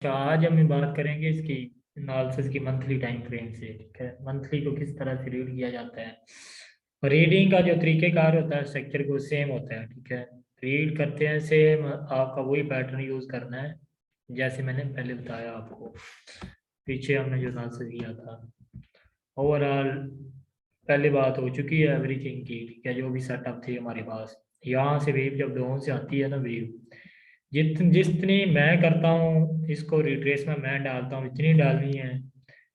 तो आज हम बात करेंगे इसकी एनालिसिस की मंथली टाइम फ्रेम से। ठीक है, मंथली को किस तरह से रीड किया जाता है। रीडिंग का जो तरीकेकार होता है स्ट्रक्चर को सेम होता है। ठीक है, रीड करते हैं सेम, आपका वही पैटर्न यूज करना है जैसे मैंने पहले बताया आपको, पीछे हमने जो एनालिसिस किया था। ओवरऑल पहली बात हो चुकी है एवरीथिंग की। ठीक है, जो भी सेटअप थी हमारे पास, यहाँ से वेव जब डाउन से आती है ना वेव, जितनी मैं करता हूँ इसको रिट्रेस में मैं डालता हूँ, इतनी डालनी है।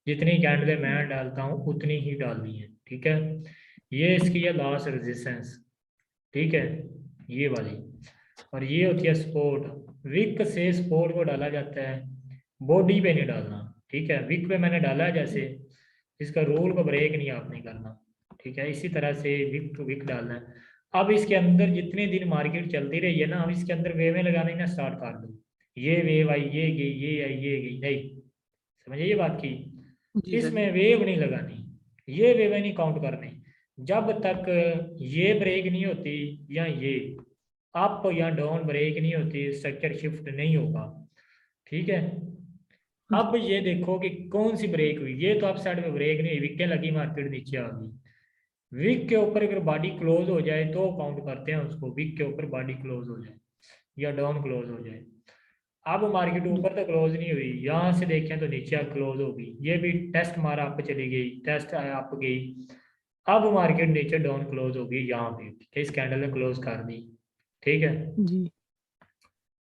जितनी कैंडलें मैं डालता हूँ उतनी ही डालनी है। ठीक है, ये इसकी है लास्ट रेजिस्टेंस। ठीक है, ये वाली। और ये होती है सपोर्ट। विक से सपोर्ट को डाला जाता है, बॉडी पे नहीं डालना। ठीक है, विक पे मैंने डाला है जैसे, इसका रोल को ब्रेक नहीं आपने करना। ठीक है, इसी तरह से विक टू विक डालना है। अब इसके अंदर जितने दिन मार्केट चलती रही है ना, हम इसके अंदर वेवें लगाने ना स्टार्ट कर दो। ये वेव आई, ये गई, ये आई, ये गई, नहीं। समझिए ये बात की, जी सर। इसमें वेव नहीं लगानी, ये वेवें नहीं काउंट करनी जब तक ये ब्रेक नहीं होती, या ये अप या डाउन ब्रेक नहीं होती, स्ट्रक्चर शिफ्ट नहीं होगा। ठीक है, अब जी ये देखो कि कौन सी ब्रेक हुई। ये तो अप साइड में ब्रेक नहीं हुई, विकेट लगी, मार्केट नीचे आ गई। विक के ऊपर अगर बॉडी क्लोज हो जाए तो काउंट करते हैं उसको, विक के ऊपर बॉडी क्लोज हो जाए या डाउन क्लोज हो जाए। अब मार्केट जी ऊपर तो क्लोज नहीं हुई, यहाँ से देखें तो नीचे क्लोज हो गई, ये भी टेस्ट मारा अप चली गई, टेस्ट आया अप गई। अब मार्केट नीचे डाउन क्लोज हो गई यहाँ पे। ठीक है, इस कैंडल ने क्लोज कर दी। ठीक है, जी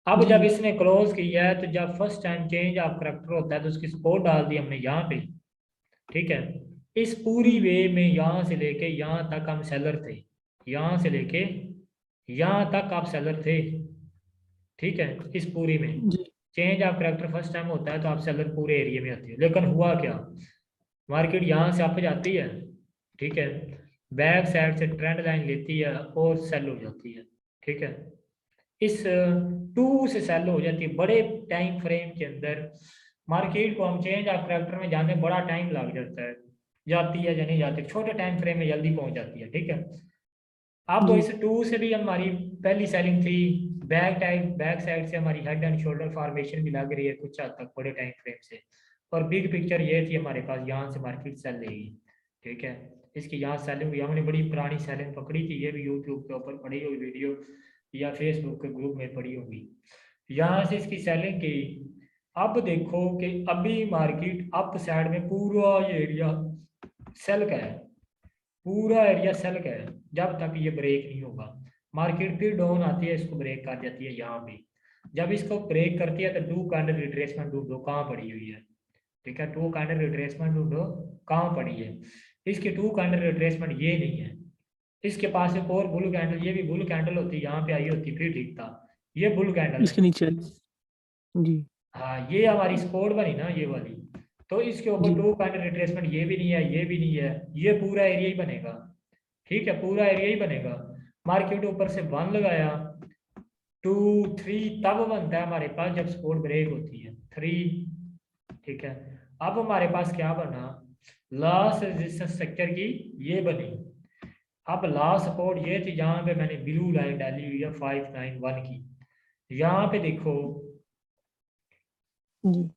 अब जी जब इसने क्लोज किया है तो जब first time change of character होता है तो उसकी सपोर्ट डाल दी हमने यहाँ पे। ठीक है, इस पूरी वे में यहाँ से लेके यहाँ तक हम सेलर थे, यहाँ से लेके यहाँ तक आप सेलर थे। ठीक है, इस पूरी में जी change of character first time होता है तो आप सेलर पूरे एरिया में आती है। लेकिन हुआ क्या, मार्केट यहाँ से अप जाती है। ठीक है, बैक साइड से ट्रेंड लाइन लेती है और सेल हो जाती है। ठीक है, इस टू से सेल हो जाती है बड़े टाइम फ्रेम के अंदर। मार्केट को हम चेंज ऑफ करेक्टर में जाने बड़ा टाइम लग जाता है, जाती है या नहीं जाती, छोटे टाइम फ्रेम में जल्दी पहुंच जाती है। ठीक है, अब जी इस टू से भी हमारी पहली सेलिंग थी, बैक टाइप बैक साइड से हमारी हेड एंड शोल्डर फॉर्मेशन भी लग रही है कुछ हद तक बड़े टाइम फ्रेम से। और बिग पिक्चर ये थी हमारे पास, यहाँ से मार्केट सेल लेगी। ठीक है, इसकी यहाँ सेलिंग हुई, हमने बड़ी पुरानी सेलिंग पकड़ी थी, ये भी यूट्यूब के ऊपर पड़ी हुई वीडियो या फेसबुक के ग्रुप में पड़ी होगी। यहाँ से इसकी सेलिंग की। अब देखो कि अभी मार्केट अप साइड में पूरा ये एरिया सेल का है, पूरा एरिया सेल का है। जब तक ये ब्रेक नहीं होगा, मार्केट फिर डाउन आती है, इसको ब्रेक कर जाती है यहाँ पे। जब इसको ब्रेक करती है तो टू कैंडल रिट्रेसमेंट ढूंढो कहाँ पड़ी हुई है। ठीक है, टू कैंडल रिट्रेसमेंट ढूंढो कहाँ पड़ी है। इसकी टू कैंडल रिट्रेसमेंट ये नहीं है, इसके पास एक और बुल कैंडल, ये भी बुल कैंडल होती, यहाँ पे आई होती फिर ठीक था। ये बुल कैंडल है। इसके नीचे आइए। जी हाँ, ये हमारी सपोर्ट बनी ना ये वाली, तो इसके ऊपर जी टू कैंडल रिट्रेसमेंट ये भी नहीं है, ये भी नहीं है, ये पूरा एरिया ही बनेगा। ठीक है, पूरा एरिया ही बनेगा। मार्केट ऊपर से वन लगाया, टू, थ्री, तब बनता है हमारे पास जब सपोर्ट ब्रेक होती है, थ्री। ठीक है, अब हमारे पास क्या बना, लास्ट रेजिस्टेंस स्ट्रक्चर की ये बनी। अब लास्ट सपोर्ट ये थी जहां पे मैंने ब्लू लाइन डाली हुई है 591 की। यहाँ पे देखो, जी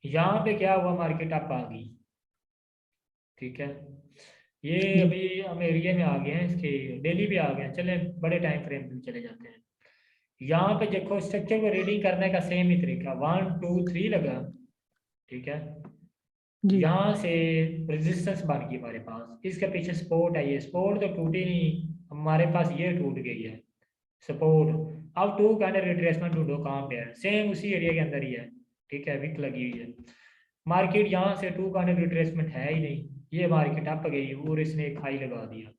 यहाँ पे क्या हुआ, मार्केट अप आ गई। ठीक है, ये जी अभी हम एरिया में आ गए हैं, इसके डेली भी आ गए हैं, चले बड़े टाइम फ्रेम पे भी चले जाते हैं। यहाँ पे देखो स्ट्रक्चर को रीडिंग करने का सेम ही तरीका, 1 2 3 लगा। ठीक है, जी यहाँ से रेजिस्टेंस बन गई हमारे पास, इसके पीछे सपोर्ट है, ये सपोर्ट तो टूटी नहीं, हमारे पास ये टूट गई है सपोर्ट। अब टू कैंडल रिट्रेसमेंट ढूंढो कहाँ पे है, सेम उसी एरिया के अंदर ही है। ठीक है, विक लगी हुई है। मार्केट यहाँ से टू कैंडल रिट्रेसमेंट है ही नहीं, ये मार्केट अप गई और इसने एक हाई लगा दिया।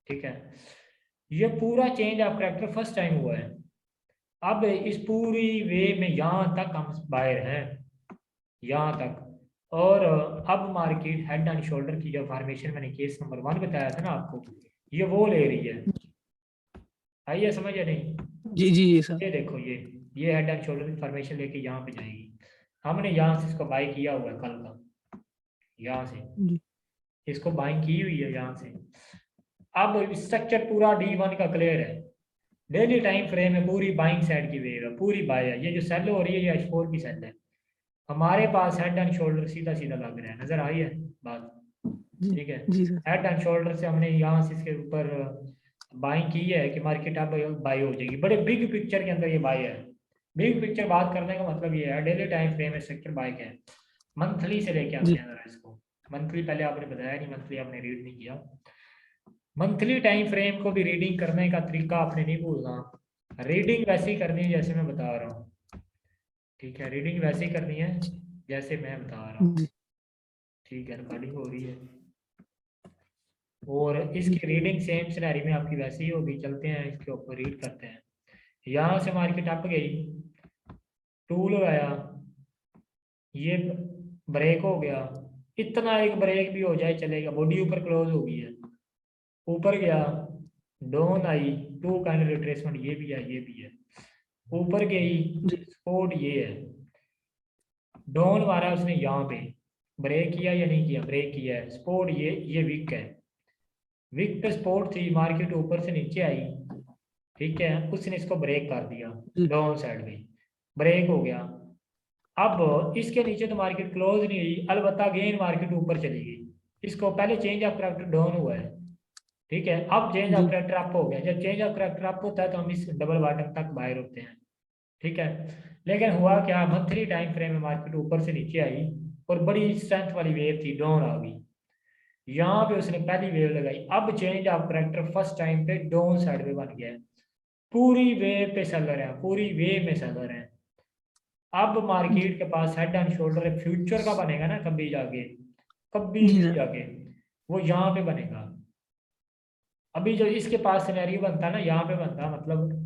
ठीक है, ये पूरा change of character first time हुआ है। अब इस पूरी वे में यहाँ तक हम बायर हैं, यहाँ तक। और अब मार्केट हेड एंड शोल्डर की जो फॉर्मेशन मैंने केस नंबर 1 बताया था ना आपको, ये वो ले रही है। आइए समझ या नहीं। जी जी जी सर। ये देखो, ये हेड एंड शोल्डर की फॉर्मेशन लेके यहाँ पे जाएगी। हमने यहाँ से इसको बाई किया हुआ है कल का, यहाँ से जी इसको बाइंग की हुई है यहाँ से। अब स्ट्रक्चर पूरा D1 का क्लियर है, डेली टाइम फ्रेम में पूरी बाइंग साइड की वेव है, पूरी बाय है। ये जो सेल हो रही है ये H4 की सेल है। हमारे पास हेड एंड शोल्डर सीधा सीधा लग रहा है, नजर आई है बात? जी ठीक है, जी सर। हेड एंड शोल्डर से हमने यहाँ से इसके ऊपर बाइंग की है कि मार्केट अब बाई हो जाएगी। बड़े बिग पिक्चर के अंदर ये बाई है। बिग पिक्चर बात करने का मतलब ये है, डेली टाइम फ्रेम में स्ट्रक्चर बाई का है। मंथली से लेके आते जी हैं जरा इसको। मंथली पहले आपने बताया नहीं, मंथली आपने रीड नहीं किया। मंथली टाइम फ्रेम को भी रीडिंग करने का तरीका आपने नहीं भूलना। रीडिंग वैसे ही करनी है जैसे मैं बता रहा हूँ, ठीक है, रीडिंग वैसे ही करनी है जैसे मैं बता रहा हूँ। जी ठीक है, रिकॉर्डिंग हो रही है और जी इसकी रीडिंग सेम सिनेरी में आपकी वैसे ही होगी। चलते हैं इसके ऊपर, रीड करते हैं। यहाँ से मार्केट अप गई, टूल लगाया, ये ब्रेक हो गया। इतना एक ब्रेक भी हो जाए चलेगा, बॉडी ऊपर क्लोज हो गई है, ऊपर गया, डाउन आई, टू काइंड रिट्रेसमेंट, ये भी है ये भी है, ऊपर गई, जी सपोर्ट ये है, डाउन मारा उसने यहाँ पे, ब्रेक किया या नहीं किया? ब्रेक किया है, सपोर्ट ये वीक है, वीक पे सपोर्ट थी, मार्केट ऊपर से नीचे आई, ठीक है, उसने इसको ब्रेक कर दिया, जी डाउन साइड में ब्रेक हो गया। अब इसके नीचे तो मार्केट क्लोज नहीं हुई, अलबत्ता अगेन मार्केट ऊपर चली गई। इसको पहले चेंज ऑफ करैक्टर डाउन हुआ है, ठीक है, अब चेंज ऑफ जी करैक्टर अप हो गया। जब चेंज ऑफ करैक्टर अप होता है तो हम इस डबल बॉटम तक बाहर होते हैं, ठीक है। लेकिन हुआ क्या, मंथली टाइम फ्रेम में मार्केट ऊपर से नीचे आई और बड़ी स्ट्रेंथ वाली वेव थी, डाउन आ गई। यहाँ पे उसने पहली वेव लगाई, अब change of character first time पे डाउन साइड पे बन गया है, पूरी वेव पे सेलर है, पूरी वेव में सेलर है। अब जी मार्केट के पास हेड एंड शोल्डर फ्यूचर का बनेगा ना, कभी जाके, कभी जी भी सर। जाके वो यहाँ पे बनेगा। अभी जो इसके पास सिनेरियो बनता ना, यहाँ पे बनता, मतलब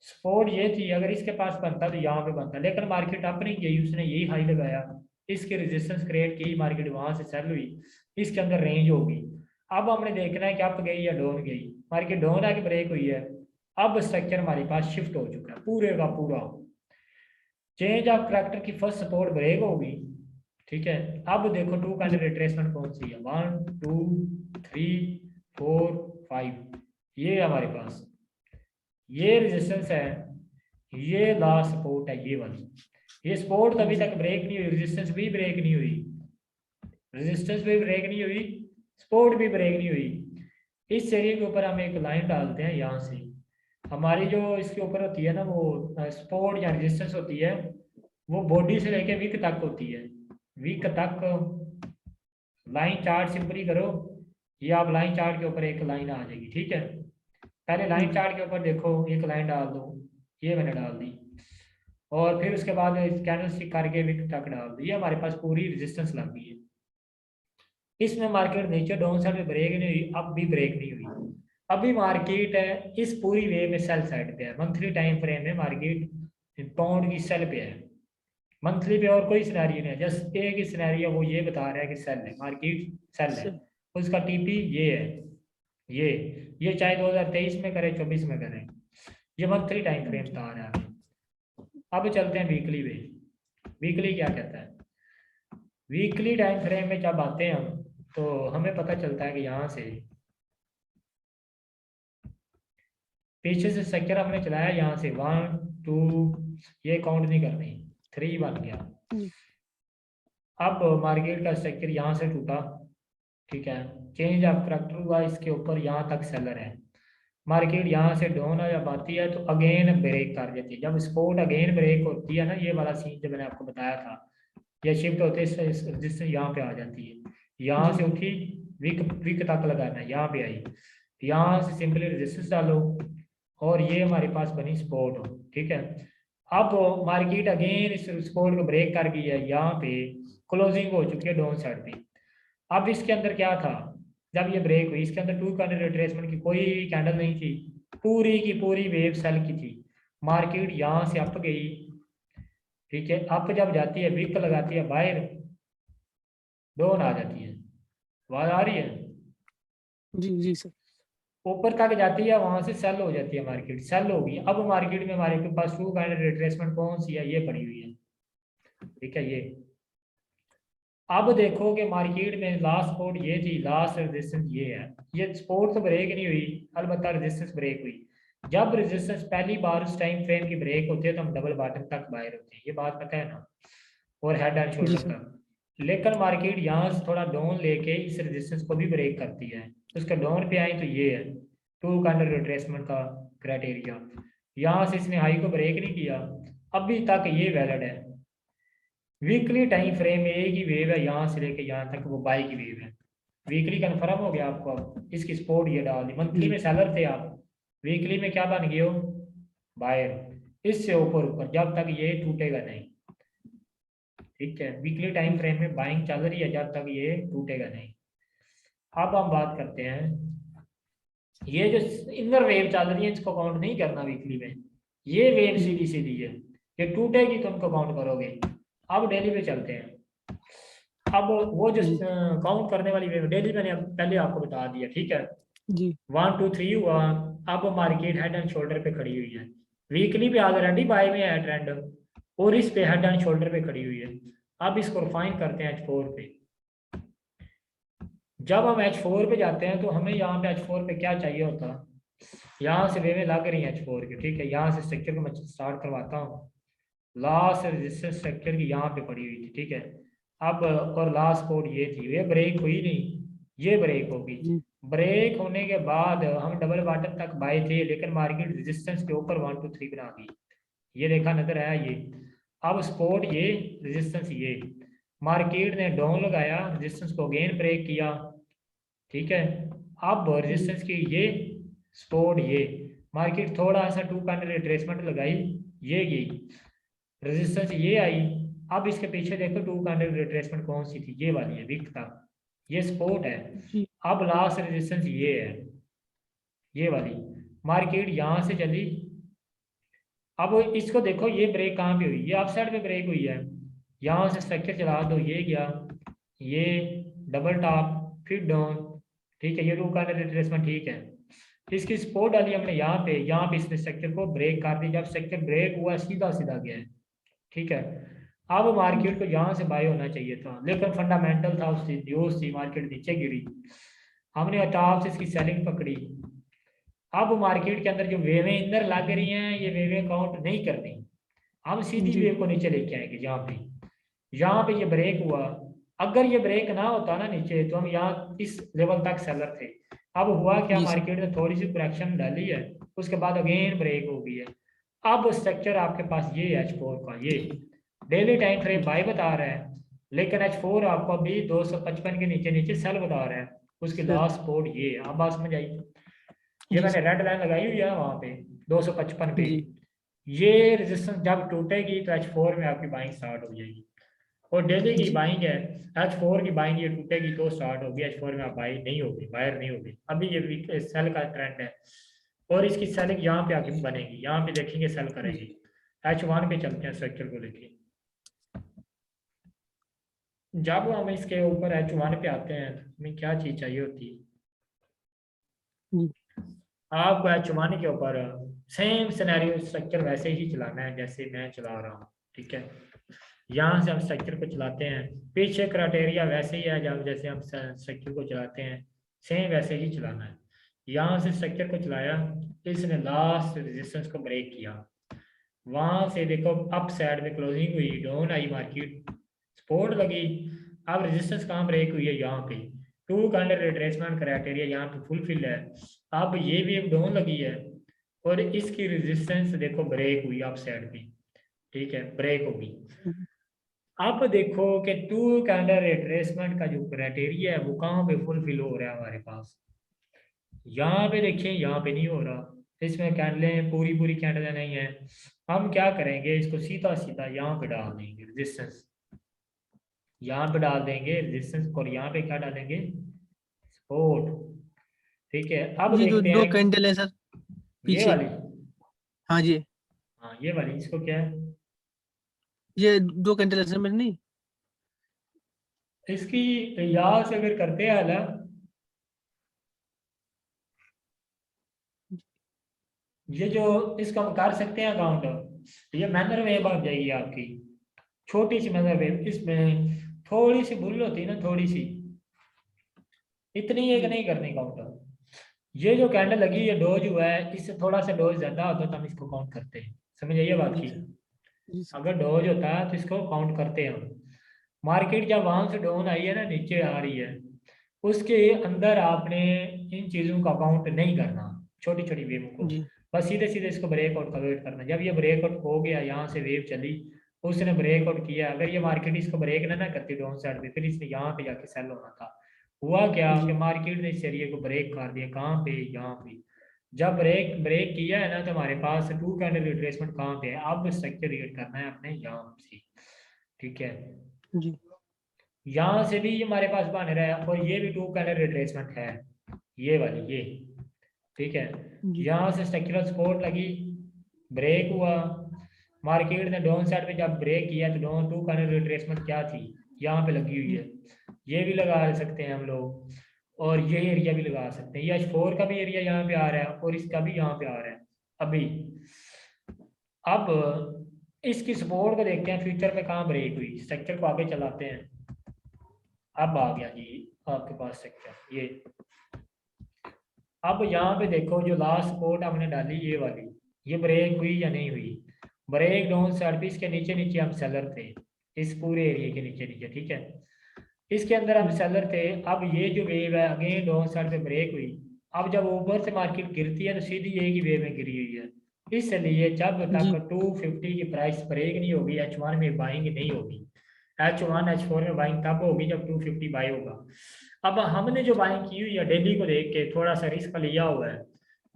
सपोर्ट ये थी, अगर इसके पास बनता तो यहाँ पे बनता, लेकिन मार्केट अप नहीं गई, उसने यही हाई लगाया, इसके रेजिस्टेंस क्रिएट की, मार्केट वहां से सेल हुई, इसके अंदर रेंज होगी। अब हमने देखना है कि अप गई या डाउन गई। मार्केट डाउन आके ब्रेक हुई है, अब स्ट्रक्चर हमारे पास शिफ्ट हो चुका है पूरे का पूरा। चेंज ऑफ करैक्टर की फर्स्ट सपोर्ट ब्रेक होगी, ठीक है। अब देखो टू काइंड जी रिट्रेसमेंट कौन सी है, 1 2 3 4 5, ये है हमारे पास, ये रेजिस्टेंस है, ये लास्ट सपोर्ट है, ये वाली। ये सपोर्ट अभी जी तक ब्रेक नहीं हुई, रेजिस्टेंस भी ब्रेक नहीं हुई, रेजिस्टेंस भी ब्रेक नहीं हुई, सपोर्ट भी ब्रेक नहीं हुई। इस एरिया के ऊपर हम एक लाइन डालते हैं यहाँ से। हमारी जो इसके ऊपर होती है ना, वो सपोर्ट या रेजिस्टेंस होती है, वो बॉडी से लेके वीक तक होती है। वीक तक लाइन चार्ट सिंपली करो, ये आप लाइन चार्ट के ऊपर एक लाइन आ जाएगी, ठीक है। पहले लाइन जी चार्ट के ऊपर देखो, एक लाइन डाल दो, ये मैंने डाल दी, और फिर उसके बाद कैंडल स्टिक करके विक तक डाल दी, ये हमारे पास पूरी रेजिस्टेंस लग गई है। इसमें मार्केट नीचे डाउन साइड में ब्रेक नहीं हुई, अब भी ब्रेक नहीं हुई, अभी मार्केट है इस पूरी वे में सेल साइड पे है। मंथली टाइम फ्रेम में मार्केट पाउंड की सेल पे है, मंथली पे और कोई सिनेरियो नहीं है, जस्ट एक ही सिनेरियो, वो ये बता रहा है कि सेल है, मार्केट सेल है, सर। उसका टीपी ये है, ये ये चाहे 2023 में करे 24 में करे, ये मंथली टाइम फ्रेम जी बता रहा है। अब चलते हैं वीकली पे। वीकली क्या कहता है? वीकली टाइम फ्रेम में जब आते हैं हम, तो हमें पता चलता है कि यहाँ से पीछे से स्ट्रक्चर हमने चलाया, यहाँ से 1 2, ये काउंट नहीं करनी, 3 बन गया। जी अब मार्केट का स्ट्रक्चर यहाँ से टूटा, ठीक है, चेंज ऑफ करैक्टर हुआ, इसके ऊपर यहाँ तक सेलर है, मार्केट यहाँ से डाउन आ जब आती है तो अगेन ब्रेक कर देती है। जब स्पोर्ट अगेन ब्रेक होती है ना, ये वाला सीन जो मैंने आपको बताया था, ये शिफ्ट होते हैं जिससे यहाँ पे आ जाती है, यहाँ जी से उठी, विक विक तक लगाना है, यहाँ पे आई, यहाँ से सिंपली रेजिस्टेंस डालो, और ये हमारे पास बनी सपोर्ट हो, ठीक है। अब मार्केट अगेन इस सपोर्ट को ब्रेक कर गई है, यहाँ पे क्लोजिंग हो चुकी है डाउन साइड पे। अब इसके अंदर क्या था, जब ये ब्रेक हुई, इसके अंदर टू कैंडल रिट्रेसमेंट की कोई कैंडल नहीं थी, पूरी की पूरी वेव सेल की थी। मार्केट यहाँ से अप गई, ठीक है, अप जब जाती है विक लगाती है बाहर, डाउन आ जाती है, आवाज आ रही है, जी सर। ऊपर तक जाती है, वहां से सेल हो जाती है, मार्केट सेल होगी। अब मार्केट में हमारे के पास टू कैंडल रिट्रेसमेंट कौन सी है, ये पड़ी हुई है, ठीक है, ये। अब देखो कि मार्केट में लास्ट सपोर्ट ये थी, लास्ट रेजिस्टेंस ये है, ये सपोर्ट तो ब्रेक नहीं हुई, अलबत्ता रेजिस्टेंस ब्रेक हुई। जब रेजिस्टेंस पहली बार उस टाइम फ्रेम की ब्रेक होती है तो हम डबल बॉटम तक बाहर होते हैं, ये बात पता है ना। और हेड एंड जी शोल्डर सर। तक। लेकिन मार्केट यहाँ से थोड़ा डाउन लेके इस रेजिस्टेंस को भी ब्रेक करती है। उसके डाउन पे आई तो ये है टू कैंडल रिट्रेसमेंट का क्राइटेरिया। यहाँ से इसने हाई को ब्रेक नहीं किया, अभी तक ये वैलिड है। वीकली टाइम फ्रेम में एक ही वेव है, यहाँ से लेके यहाँ तक वो बाई की वेव है। वीकली कन्फर्म हो गया आपको, अब इसकी सपोर्ट ये डाल दी। मंथली जी में सेलर थे आप, वीकली में क्या बन गए हो, बायर। इससे ऊपर ऊपर जब तक ये टूटेगा नहीं, ठीक है। वीकली टाइम फ्रेम में बाइंग चल रही है जब तक ये टूटेगा नहीं। अब हम बात करते हैं, ये जो इनर वेव चल रही है इसको काउंट नहीं करना वीकली में। ये वेव जी सीधी सीधी है, ये टूटेगी तो उनको काउंट करोगे। अब डेली पे चलते हैं। अब वो जो जी काउंट करने वाली वेव डेली मैंने पहले आपको बता दिया, ठीक है। जी 1 2 3 हुआ। अब मार्केट हेड एंड शोल्डर पे खड़ी हुई है। वीकली पे ऑलरेडी बाय में है ट्रेंड, और इस पे हेड एंड शोल्डर पे खड़ी हुई है। अब इसको रिफाइन करते हैं H4 पे। जब हम H4 पे जाते हैं तो हमें यहाँ पे H4 पे क्या चाहिए होता है, यहाँ से वेवें लग रही हैं H4 की, ठीक है। यहाँ से स्ट्रक्चर को मैं स्टार्ट करवाता हूँ। लास्ट रेजिस्टेंस स्ट्रक्चर की यहाँ पे पड़ी हुई थी, ठीक है। अब और लास्ट कोड ये थी, ये ब्रेक हुई नहीं, ये ब्रेक होगी। जी ब्रेक होने के बाद हम डबल बॉटम तक बाय थे, लेकिन मार्केट रेजिस्टेंस के ऊपर 1 2 3 बना गई। ये देखा नजर आया ये। अब सपोर्ट ये, रेजिस्टेंस ये। मार्केट ने डाउन लगाया, रेजिस्टेंस को अगेन ब्रेक किया, ठीक है। अब जी रेजिस्टेंस की ये, सपोर्ट ये। मार्केट थोड़ा सा टू कैंडल रिट्रेसमेंट लगाई, ये गई, रेजिस्टेंस ये आई। अब इसके पीछे देखो टू कैंडल रिट्रेसमेंट कौन सी थी, ये वाली है, विक तक, ये सपोर्ट है। जी अब लास्ट रेजिस्टेंस ये है, ये वाली। मार्केट यहाँ से चली, अब इसको देखो ये ब्रेक कहाँ पे हुई, ये अप साइड पे ब्रेक हुई है। यहाँ से स्ट्रक्चर चला दो, ये गया, ये डबल टॉप फिर डाउन, ठीक है। ये टू कैंडल रिट्रेसमेंट, ठीक है। इसकी सपोर्ट डाली हमने यहाँ पे इसने स्ट्रक्चर को ब्रेक कर दी। जब स्ट्रक्चर ब्रेक हुआ सीधा सीधा गया है, ठीक है। अब मार्केट को यहाँ से बाय होना चाहिए था, लेकिन फंडामेंटल था उसकी न्यूज थी, मार्केट नीचे गिरी, हमने टॉप से इसकी सेलिंग पकड़ी। अब मार्केट के अंदर जो वेवें इनर लग रही हैं, ये वेवें काउंट नहीं करनी, हम सीधी जी वेव को नीचे लेके आएंगे। यहाँ पे ये ब्रेक हुआ, अगर ये ब्रेक ना होता ना नीचे, तो हम यहाँ इस लेवल तक सेलर थे। अब हुआ क्या, जी सर। मार्केट ने थोड़ी सी करेक्शन डाली है, उसके बाद अगेन ब्रेक हो गई है। अब स्ट्रक्चर आपके पास ये H4 का, ये डेली टाइम फ्रेम बाय बता रहा है, लेकिन H4 आपको अभी 255 के नीचे नीचे सेल बता रहा है। उसकी सर लास्ट सपोर्ट ये, अब बात समझ आई। ये जी मैंने सर। रेड लाइन लगाई हुई है वहां पे 255 पे। जी ये रेजिस्टेंस जब टूटेगी तो H4 में आपकी बाइंग स्टार्ट हो जाएगी, और डेली की जी बाइंग है। H4 की बाइंग ये टूटेगी तो स्टार्ट होगी, H4 में आप बाई नहीं होगी, बायर नहीं होगी। अभी ये वीक सेल का ट्रेंड है, और इसकी सेलिंग यहाँ पे आगे बनेगी, यहाँ पे देखेंगे सेल जी करेंगे। H1 पे चलते हैं स्ट्रक्चर को लेके। जब हम इसके ऊपर H1 पे आते हैं तो हमें क्या चीज चाहिए होती है, जी आपको H1 के ऊपर सेम सिनेरियो स्ट्रक्चर वैसे ही चलाना है जैसे मैं चला रहा हूँ, ठीक है। यहाँ से हम स्ट्रक्चर को चलाते हैं, पीछे क्राइटेरिया वैसे ही है जब जैसे हम स्ट्रक्चर को चलाते हैं, सेम वैसे ही चलाना है। यहाँ से स्ट्रक्चर को चलाया, इसने लास्ट रेजिस्टेंस को ब्रेक किया, वहां से देखो अप साइड में क्लोजिंग हुई, डाउन आई मार्केट, सपोर्ट लगी। अब रेजिस्टेंस कहाँ ब्रेक हुई है, यहाँ पे टू कैंडल रिट्रेसमेंट क्राइटेरिया यहाँ पे फुलफिल है। अब ये भी एक डाउन लगी है, और इसकी रेजिस्टेंस देखो ब्रेक हुई अप साइड पे, ठीक है, ब्रेक होगी। अब देखो कि टू कैंडल रिट्रेसमेंट का जो क्राइटेरिया है वो कहाँ पे फुलफिल हो रहा है हमारे पास, यहाँ पे देखिए, यहाँ पे नहीं हो रहा। इसमें कैंडलें पूरी पूरी कैंडलें नहीं है। हम क्या करेंगे, इसको सीधा सीधा यहाँ पे डाल देंगे रेजिस्टेंस, यहाँ पे डाल देंगे रेजिस्टेंस, और यहाँ पे क्या डालेंगे, सपोर्ट, ठीक है। अब ये जो देखते दो हैं, कैंडल है सर ये पीछे। वाली, हाँ जी, हाँ ये वाली, इसको क्या है, ये दो कैंडल है सर मेरे नहीं। इसकी यहाँ से अगर करते हैं ना, ये जो इसका हम कर सकते हैं अकाउंट, ये मैनर वेव बन जाएगी आपकी, छोटी सी मैनर वेव। इसमें थोड़ी सी भूल होती है ना, थोड़ी सी, इतनी एक जी नहीं करने काउंट। ये जो कैंडल लगी है डोज हुआ है, इससे थोड़ा सा डोज ज्यादा होता है तो हम इसको काउंट करते हैं, समझ आइए बात जी की। सर। जी सर। अगर डोज होता है तो इसको काउंट करते हैं हम। मार्केट जब वहां से डाउन आई है ना, नीचे आ रही है, उसके अंदर आपने इन चीज़ों का काउंट नहीं करना, छोटी छोटी वेव को, जी बस सीधे सीधे इसको ब्रेकआउट का वेट करना। जब ये ब्रेकआउट हो गया, यहाँ से वेव चली, उसने ब्रेकआउट किया, अगर ये मार्केट इसको ब्रेक ना करती डाउन साइड पे, फिर इसने यहाँ पे जाके सेल होना था। हुआ क्या जी कि मार्केट ने इस एरिया को ब्रेक कर दिया, कहाँ पे, यहाँ पे। जब ब्रेक ब्रेक किया है ना, तो हमारे पास टू कैंडल रिट्रेसमेंट कहाँ पे है, अब स्ट्रक्चर रीड करना है अपने यहाँ से, ठीक है। जी यहाँ से भी हमारे पास बन रहा है, और ये भी टू कैंडल रिट्रेसमेंट है, ये वाली ये, ठीक है। जी यहाँ से स्ट्रक्चरल सपोर्ट लगी, ब्रेक हुआ, मार्केट ने डाउन साइड पे जब ब्रेक किया तो डाउन टू कैंडल रिट्रेसमेंट क्या थी, यहाँ पे लगी हुई है। ये भी लगा सकते हैं हम लोग, और ये एरिया भी लगा सकते हैं। ये H4 का भी एरिया यहाँ पे आ रहा है, और इसका भी यहाँ पे आ रहा है अभी। अब इसकी सपोर्ट को देखते हैं फ्यूचर में कहाँ ब्रेक हुई, स्ट्रक्चर को आगे चलाते हैं। अब आ गया जी आपके पास स्ट्रक्चर ये। अब यहाँ पे देखो, जो लास्ट सपोर्ट हमने डाली ये वाली, ये ब्रेक हुई या नहीं हुई। ब्रेक डाउन साइड पे इसके नीचे नीचे हम सेलर थे, इस पूरे एरिया के नीचे नीचे, ठीक है। इसके अंदर हम सेलर थे। अब ये जो वेव है अगेन डाउन साइड पे ब्रेक हुई। अब जब ऊपर से मार्केट गिरती है तो सीधी एक ही वेव में गिरी हुई है, इसलिए जब तक जी 250 की प्राइस ब्रेक नहीं होगी, H1 में बाइंग नहीं होगी। H1 H4 में बाइंग तब होगी जब 250 बाई होगा। अब हमने जो बाइंग की हुई है डेली को देख के, थोड़ा सा रिस्क लिया हुआ है,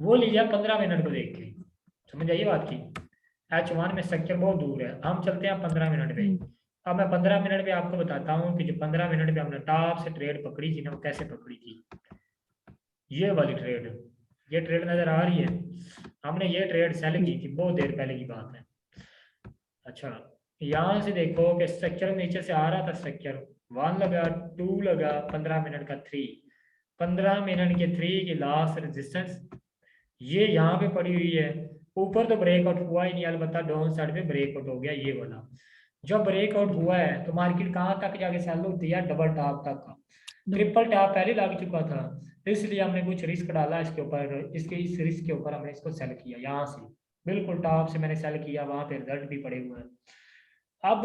वो लिया 15 मिनट को देख के, समझ आइए बात की। H1 में स्ट्रक्चर बहुत दूर है, हम चलते हैं 15 मिनट पे। अब मैं 15 मिनट पे आपको बताता हूँ कि जो 15 मिनट पे हमने टॉप से ट्रेड पकड़ी थी ना, वो कैसे पकड़ी थी। ये वाली ट्रेड, ये ट्रेड नजर आ रही है, हमने ये ट्रेड सेल की जी थी, बहुत देर पहले की बात है। अच्छा, यहाँ से देखो कि स्ट्रक्चर नीचे से आ रहा था, स्ट्रक्चर 1 लगा, 2 लगा, 15 मिनट का 3, 15 मिनट के 3 की लास्ट रेजिस्टेंस ये यहाँ पे पड़ी हुई है। ऊपर तो ब्रेकआउट हुआ ही नहीं, अलबत्ता डाउन साइड पे ब्रेकआउट हो गया ये वाला। जब ब्रेकआउट हुआ है तो मार्केट कहाँ तक जाके सेल होती है, डबल टॉप तक का। ट्रिपल टॉप पहले लग चुका था, इसलिए हमने कुछ रिस्क डाला इसके ऊपर, इसके इस रिस्क के ऊपर हमने इसको सेल किया। यहाँ से बिल्कुल टॉप से मैंने सेल किया, वहां पे रिजल्ट भी पड़े हुए हैं। अब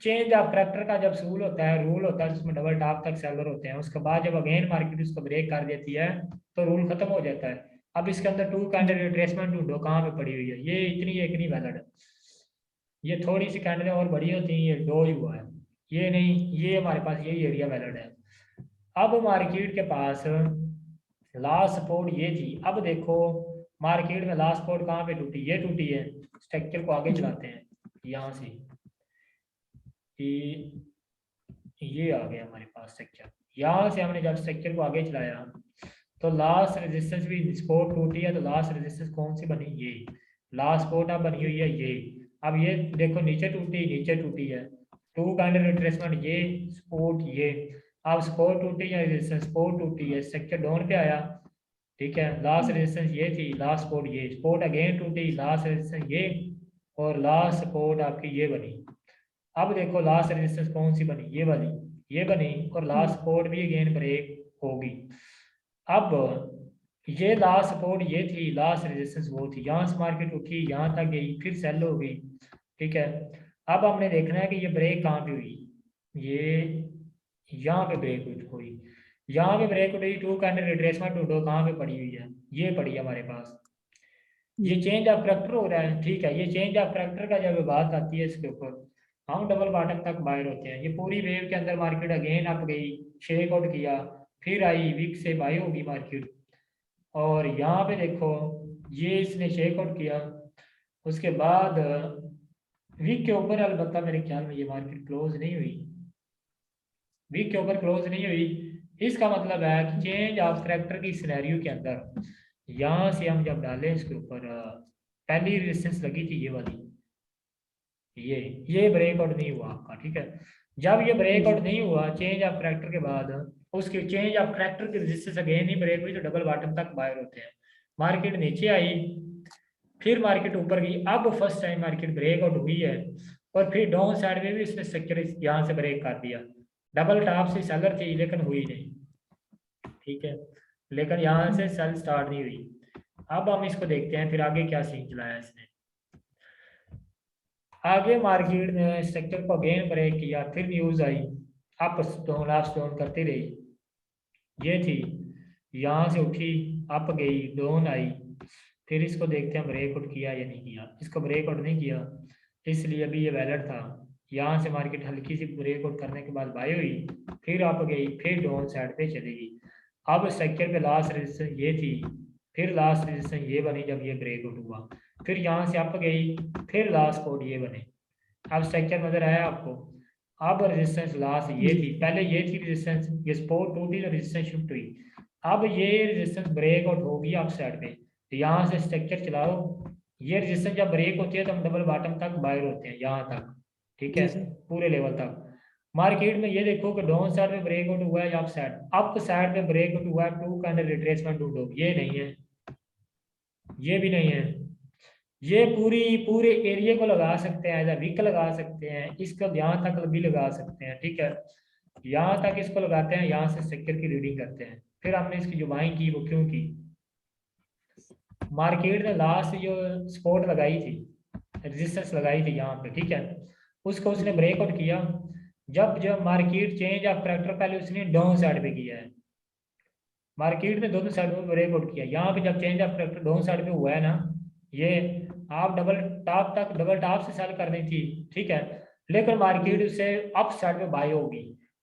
चेंज ऑफ करेक्टर का जब रूल होता है जिसमें डबल टॉप तक सेलर होते हैं, उसके बाद जब अगेन मार्केट उसको ब्रेक कर देती है तो रूल खत्म हो जाता है। अब इसके अंदर टू कैंडल जी रिट्रेसमेंट ढूंढो कहाँ पे पड़ी हुई है, ये इतनी एक नहीं वैलिड है। ये थोड़ी सी कैंडलें और बड़ी होती हैं, ये डो ही हुआ है, ये नहीं, ये हमारे पास यही एरिया वैलिड है। अब मार्केट के पास लास्ट सपोर्ट ये थी। अब देखो मार्केट में लास्ट सपोर्ट कहाँ पे टूटी, ये टूटी है। स्ट्रक्चर को आगे जी चलाते हैं यहाँ से, कि ये आ गया हमारे पास स्ट्रक्चर। यहाँ से हमने जब स्ट्रक्चर को आगे चलाया तो लास्ट रेजिस्टेंस भी सपोर्ट टूटी है, तो लास्ट रेजिस्टेंस कौन सी बनी, ये लास्ट सपोर्ट अब बनी हुई है ये। अब ये देखो नीचे टूटी है, टू काइंड रिट्रेसमेंट, ये सपोर्ट ये। अब सपोर्ट टूटी है, रेजिस्टेंस सपोर्ट टूटी है, स्ट्रक्चर डाउन पे आया, ठीक है। लास्ट रेजिस्टेंस ये थी, लास्ट सपोर्ट ये, सपोर्ट अगेन टूटी, लास्ट रेजिस्टेंस ये, और लास्ट सपोर्ट आपकी ये बनी। अब देखो लास्ट रेजिस्टेंस कौन सी बनी, ये वाली, ये बनी, और लास्ट सपोर्ट भी अगेन ब्रेक होगी। अब ये लास्ट सपोर्ट ये थी, लास्ट रेजिस्टेंस वो थी, यहाँ से मार्केट उठी, यहाँ तक गई, फिर सेल हो गई, ठीक है। अब हमने देखना है कि ये ब्रेक कहाँ पे हुई, ये यहाँ पे ब्रेक हुई, यहाँ पे ब्रेक हुई, टू कैंडल रिट्रेसमेंट ढूंढो कहाँ पे पड़ी हुई है, ये पड़ी है हमारे पास। ये जी चेंज ऑफ करेक्टर हो रहा है, ठीक है। ये चेंज ऑफ करेक्टर का जब बात आती है इसके ऊपर, हम डबल बॉटम तक बायर होते हैं। ये पूरी वेव के अंदर मार्केट अगेन अप गई, शेक आउट किया, फिर आई, वीक से बाई होगी मार्केट, और यहाँ पे देखो ये इसने शेक आउट किया, उसके बाद वीक के ऊपर अलबत्ता मेरे ख्याल में ये मार्केट क्लोज नहीं हुई, वीक के ऊपर क्लोज नहीं हुई। इसका मतलब है कि चेंज ऑफ करेक्टर की सिनेरियो के अंदर यहाँ से हम जब डालें इसके ऊपर, पहली रेजिस्टेंस लगी थी ये वाली, ये ब्रेकआउट नहीं हुआ आपका, ठीक है। जब ये ब्रेकआउट जी नहीं हुआ चेंज ऑफ करेक्टर के बाद, उसके चेंज ऑफ करेक्टर की रेजिस्टेंस अगेन ही ब्रेक हुई, तो डबल बॉटम तक बायर होते हैं। मार्केट नीचे आई, फिर मार्केट ऊपर गई, अब फर्स्ट टाइम मार्केट ब्रेकआउट हुई है, और फिर डाउन साइड में भी इसने स्ट्रक्चर यहाँ से ब्रेक कर दिया। डबल टॉप से सेलर थी लेकिन हुई नहीं, ठीक है, लेकिन यहाँ से सेल स्टार्ट नहीं हुई। अब हम इसको देखते हैं फिर आगे क्या सीन चलाया इसने। आगे मार्केट ने स्ट्रक्चर को अगेन ब्रेक किया, फिर न्यूज आई, अप डाउन करती रही। ये थी, यहाँ से उठी, अप गई, डाउन आई, फिर इसको देखते हैं ब्रेकआउट किया या नहीं किया। इसको ब्रेकआउट नहीं किया, इसलिए अभी ये वैलिड था। यहाँ से मार्केट हल्की सी ब्रेकआउट करने के बाद बाई हुई, फिर अप गई, फिर डाउन साइड पे चलेगी। अब स्ट्रक्चर पे लास्ट रेजिस्टेंस ये थी, फिर लास्ट रेजिस्टेंस ये बनी जब ये ब्रेकआउट हुआ, फिर यहाँ से अप गई, फिर लास्ट सपोर्ट ये बने। अब स्ट्रक्चर नजर आया आपको। अब रेजिस्टेंस लास्ट ये थी, पहले ये थी रेजिस्टेंस, ये सपोर्ट टूटी तो रेजिस्टेंस शिफ्ट हुई। अब ये रेजिस्टेंस ब्रेकआउट होगी अप साइड पे, तो यहाँ से स्ट्रक्चर चलाओ, ये रेजिस्टेंस जब ब्रेक होती है तो हम डबल बॉटम तक बायर होते हैं, यहाँ तक, ठीक है, जी सर। पूरे लेवल तक। मार्केट में ये देखो कि डाउन साइड पे ब्रेकआउट हुआ है या अप साइड पे ब्रेकआउट हुआ है, two candle retracement to top, ये नहीं है, ये भी नहीं है। ये पूरे एरिया को लगा सकते हैं, एज वीक लगा सकते हैं, इसको यहाँ तक भी लगा सकते हैं, ठीक है, यहाँ तक इसको लगाते हैं, यहाँ से स्ट्रक्चर की रीडिंग करते हैं। फिर हमने इसकी जो बाइंग की वो क्यों की, मार्केट ने लास्ट जो सपोर्ट लगाई थी, रेजिस्टेंस लगाई थी यहाँ पे, ठीक है, उसको उसने ब्रेकआउट किया। जब जब मार्केट चेंज ऑफ करैक्टर, पहले उसने डाउन साइड पे किया है, मार्केट ने दोनों साइड में ब्रेकआउट किया, यहाँ पे जब change of character down side पे हुआ है ना, ये आप डबल टॉप तक डबल टॉप से सेल करनी थी, ठीक है, लेकिन मार्केट उससे अप साइड पे बाई होगी।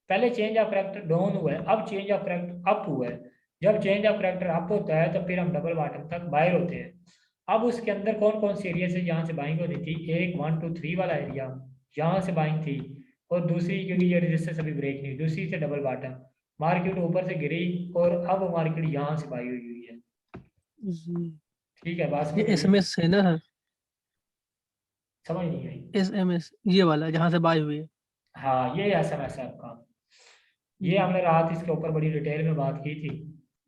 पहले चेंज ऑफ करैक्टर डाउन हुआ है, अब चेंज ऑफ करैक्टर अप हुआ है। जब चेंज ऑफ करैक्टर अप होता है तो फिर हम डबल बॉटम तक बायर होते हैं। अब उसके अंदर कौन कौन सी एरिया से यहाँ से बाइंग होनी थी, एक 1 2 3 वाला एरिया, यहाँ से बाइंग थी, और दूसरी, क्योंकि ये रेजिस्टेंस अभी ब्रेक नहीं, दूसरी से डबल बॉटम, मार्केट ऊपर से गिरी और अब मार्केट यहाँ से बाई हुई है, जी। ठीक है, बात ये समझ रही है? SMS है ना सर? समझ नहीं आई? SMS ये वाला जहाँ से बाय हुई है। हाँ, ये एसएमएस है आपका, ये जी हमने रात इसके ऊपर बड़ी डिटेल में बात की थी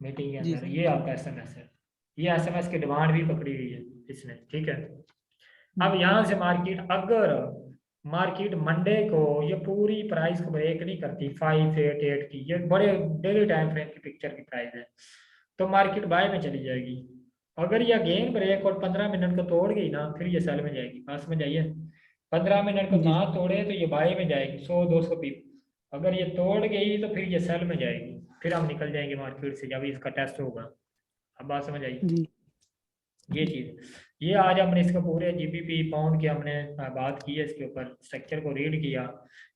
मीटिंग के जी अंदर। सर। ये आपका एसएमएस है, ये एसएमएस की डिमांड भी पकड़ी हुई है इसने, ठीक है। अब यहाँ से मार्केट, अगर मार्केट मंडे को ये पूरी प्राइस को ब्रेक नहीं करती 588 की, ये बड़े डेली टाइम फ्रेम की पिक्चर की प्राइस है, तो मार्केट बाय में चली जाएगी। अगर ये अगेन ब्रेक और 15 मिनट को तोड़ गई ना, फिर ये सेल में जाएगी, पास में जाइए, 15 मिनट को जी ना सर। तोड़े तो ये बाय में जाएगी 100-200 पीप, अगर ये तोड़ गई तो फिर ये सेल में जाएगी, फिर हम निकल जाएंगे मार्केट से जब इसका टेस्ट होगा। अब बात समझ आई? जी ये चीज, ये आज हमने इसका पूरे जीबीपी पाउंड की हमने बात की है, इसके ऊपर स्ट्रक्चर को रीड किया।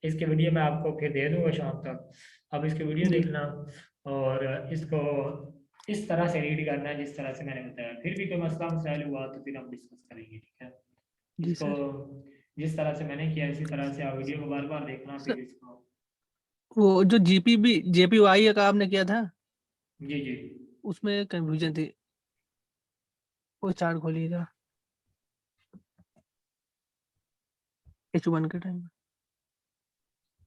इसके वीडियो मैं आपको फिर दे दूंगा शाम तक, अब इसकी वीडियो जी देखना और इसको इस तरह से रीड करना है जिस तरह से मैंने बताया। फिर भी कोई मसला मसाइल हुआ तो फिर हम डिस्कस करेंगे, ठीक है। जी इसको सर। जिस तरह से मैंने किया इसी तरह से आप वीडियो को बार बार देखना, सर फिर इसको। वो जो JPY का आपने किया था, जी जी, उसमें कंफ्यूजन थी, वो चार्ट खोलिएगा H1 के टाइम में।